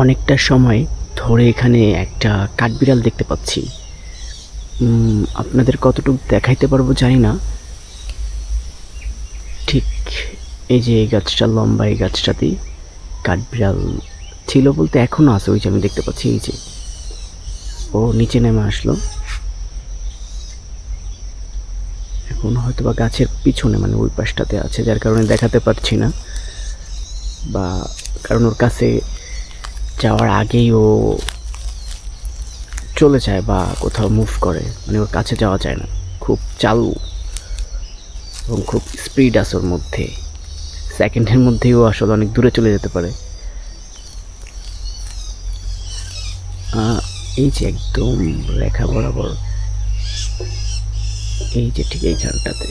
অনেকটা সময় ধরে এখানে একটা কাঠবিড়াল দেখতে পাচ্ছি। আপনাদের কতটুকু দেখাইতে পারবো জানি না। ঠিক এই যে এই গাছটা লম্বা, এই গাছটাতেই কাঠবিড়াল ছিল বলতে এখনো আছে। ওই যে আমি দেখতে পাচ্ছি, এই যে ও নিচে নেমে আসলো। এখন হয়তোবা গাছের পিছনে মানে ওই পাশটাতে আছে, যার কারণে দেখাতে পারছি না, বা কারণ ওর কাছে যাওয়ার আগেই ও চলে যায় বা কোথাও মুভ করে, মানে ওর কাছে যাওয়া যায় না। খুব চালু এবং খুব স্পিড আছে ওর মধ্যে। সেকেন্ডের মধ্যেই ও আসলে অনেক দূরে চলে যেতে পারে। এই যে একদম রেখা বরাবর, এই যে ঠিক এইখানটাতে